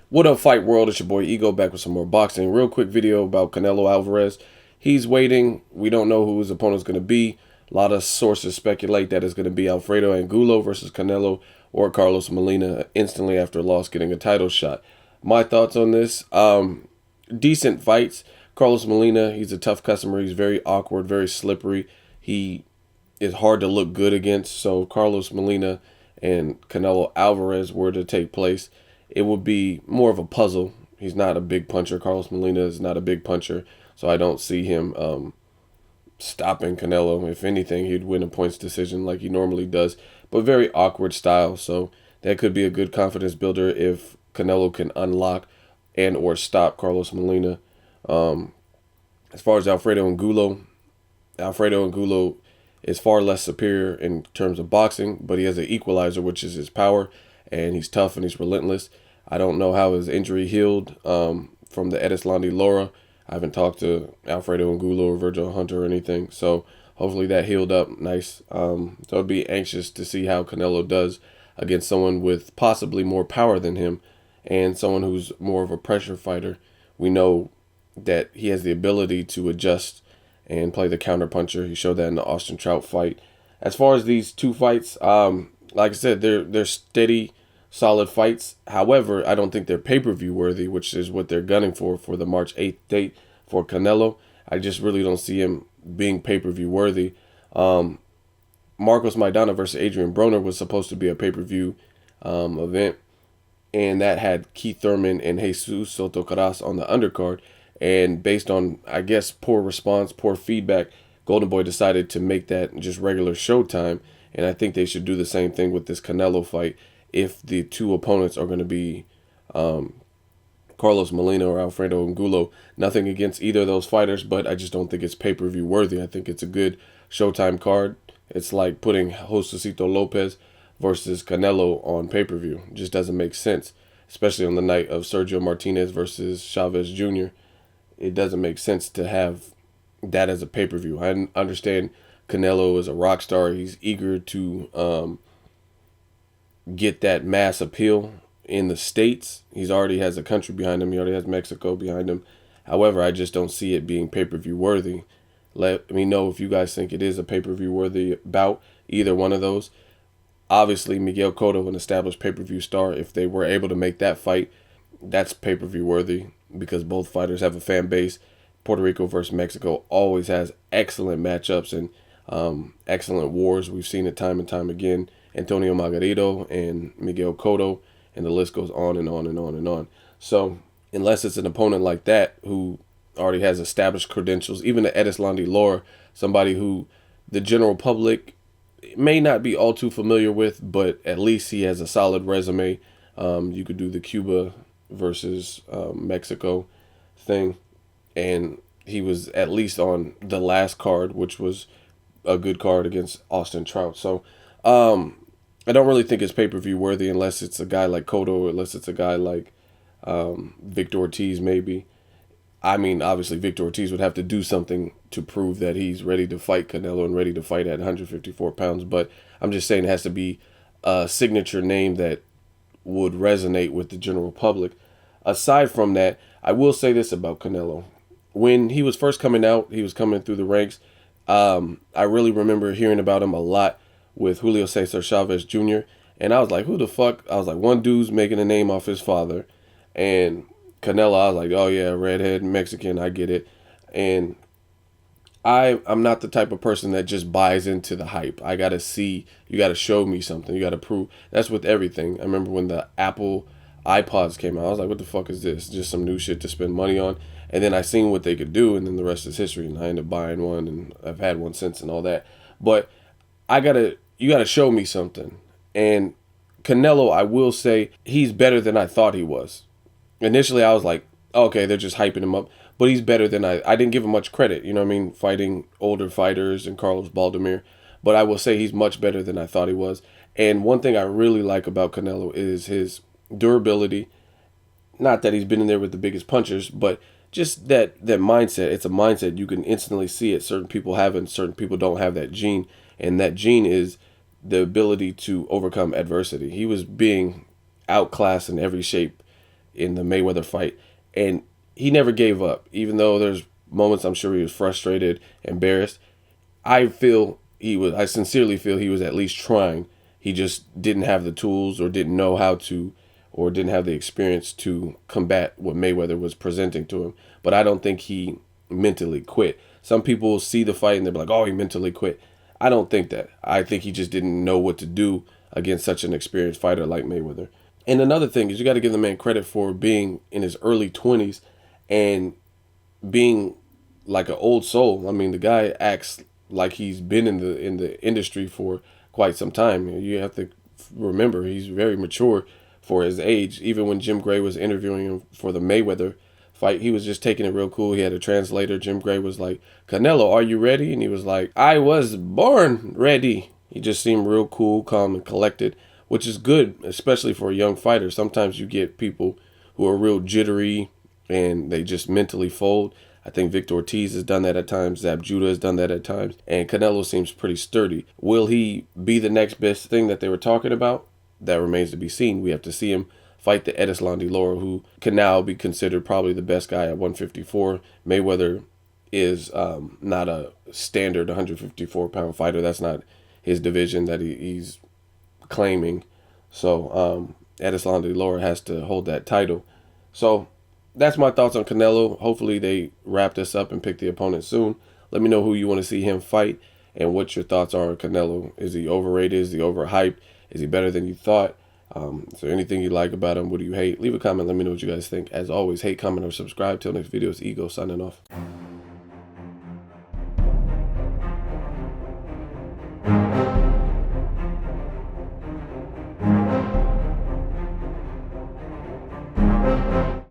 What up, Fight World? It's your boy Ego back with some more boxing. Real quick video about Canelo Alvarez. He's waiting. We don't know who his opponent's going to be. A lot of sources speculate that it's going to be Alfredo Angulo versus Canelo or Carlos Molina instantly after a loss getting a title shot. My thoughts on this, decent fights. Carlos Molina, he's a tough customer. He's very awkward, very slippery. He is hard to look good against. So Carlos Molina and Canelo Alvarez were to take place, it would be more of a puzzle. He's not a big puncher. Carlos Molina is not a big puncher, so I don't see him stopping Canelo. If anything, he'd win a points decision like he normally does, but very awkward style. So that could be a good confidence builder if Canelo can unlock and or stop Carlos Molina. As far as Alfredo Angulo is far less superior in terms of boxing, but he has an equalizer, which is his power, and he's tough and he's relentless. I don't know how his injury healed from the Edeslandi Lara. I haven't talked to Alfredo Angulo or Virgil Hunter or anything, so hopefully that healed up nice. So I'd be anxious to see how Canelo does against someone with possibly more power than him and someone who's more of a pressure fighter. We know that he has the ability to adjust and play the counter puncher. He showed that in the Austin Trout fight. As far as these two fights, like I said, they're steady, solid fights. However, I don't think they're pay-per-view worthy, which is what they're gunning for the March 8th date for Canelo. I just really don't see him being pay-per-view worthy. Marcos Maidana versus Adrian Broner was supposed to be a pay-per-view event, and that had Keith Thurman and Jesus Soto Caras on the undercard. And based on, I guess, poor response, poor feedback, Golden Boy decided to make that just regular showtime. And I think they should do the same thing with this Canelo fight if the two opponents are going to be Carlos Molina or Alfredo Angulo. Nothing against either of those fighters, but I just don't think it's pay-per-view worthy. I think it's a good showtime card. It's like putting Josecito Lopez versus Canelo on pay-per-view. It just doesn't make sense, especially on the night of Sergio Martinez versus Chavez Jr. It doesn't make sense to have that as a pay-per-view. I understand Canelo is a rock star. He's eager to get that mass appeal in the States. He's already has a country behind him. He already has Mexico behind him. However, I just don't see it being pay-per-view worthy. Let me know if you guys think it is a pay-per-view worthy bout, either one of those. Obviously, Miguel Cotto, an established pay-per-view star, if they were able to make that fight, that's pay-per-view worthy because both fighters have a fan base. Puerto Rico versus Mexico always has excellent matchups and excellent wars. We've seen it time and time again. Antonio Margarito and Miguel Cotto, and the list goes on and on and on and on. So unless it's an opponent like that who already has established credentials, even the Edeslandi Lara, somebody who the general public may not be all too familiar with, but at least he has a solid resume. You could do the Cuba versus Mexico thing, and he was at least on the last card, which was a good card against Austin Trout. So I don't really think it's pay-per-view worthy unless it's a guy like Cotto, or unless it's a guy like Victor Ortiz maybe. I mean, obviously Victor Ortiz would have to do something to prove that he's ready to fight Canelo and ready to fight at 154 pounds, but I'm just saying it has to be a signature name that would resonate with the general public. Aside from that, I will say this about Canelo. When he was first coming out, he was coming through the ranks. I really remember hearing about him a lot with Julio Cesar Chavez Jr. And I was like, who the fuck? I was like, one dude's making a name off his father. And Canelo, I was like, oh yeah, redhead, Mexican, I get it. And I'm not the type of person that just buys into the hype. I got to see, you got to show me something. You got to prove. That's with everything. I remember when the Apple iPods came out, I was like, what the fuck is this? Just some new shit to spend money on. And then I seen what they could do, and then the rest is history. And I ended up buying one, and I've had one since and all that. But you got to show me something. And Canelo, I will say, he's better than I thought he was. Initially, I was like, okay, they're just hyping him up. But he's better than I didn't give him much credit, you know what I mean? Fighting older fighters and Carlos Baldomir. But I will say he's much better than I thought he was. And one thing I really like about Canelo is his durability. Not that he's been in there with the biggest punchers, but just that mindset. It's a mindset. You can instantly see it. Certain people have it and certain people don't have that gene. And that gene is the ability to overcome adversity. He was being outclassed in every shape in the Mayweather fight, and he never gave up. Even though there's moments I'm sure he was frustrated, embarrassed. I sincerely feel he was at least trying. He just didn't have the tools or didn't know how to or didn't have the experience to combat what Mayweather was presenting to him. But I don't think he mentally quit. Some people see the fight and they're like, oh, he mentally quit. I don't think that. I think he just didn't know what to do against such an experienced fighter like Mayweather. And another thing is you got to give the man credit for being in his early 20s and being like an old soul. I mean, the guy acts like he's been in the industry for quite some time. You have to remember he's very mature for his age. Even when Jim Gray was interviewing him for the Mayweather fight, he was just taking it real cool. He had a translator. Jim Gray was like, "Canelo, are you ready?" And he was like, "I was born ready." He just seemed real cool, calm, and collected, which is good, especially for a young fighter. Sometimes you get people who are real jittery and they just mentally fold. I think Victor Ortiz has done that at times. Zab Judah has done that at times. And Canelo seems pretty sturdy. Will he be the next best thing that they were talking about? That remains to be seen. We have to see him fight the Erislandy Lara, who can now be considered probably the best guy at 154. Mayweather is not a standard 154-pound fighter. That's not his division that he's claiming. So Erislandy Lara has to hold that title. So that's my thoughts on Canelo. Hopefully they wrap this up and pick the opponent soon. Let me know who you want to see him fight and what your thoughts are on Canelo. Is he overrated? Is he overhyped? Is he better than you thought? Is there anything you like about him? What do you hate? Leave a comment. Let me know what you guys think. As always, hate, comment, or subscribe. Till next video, it's Ego signing off.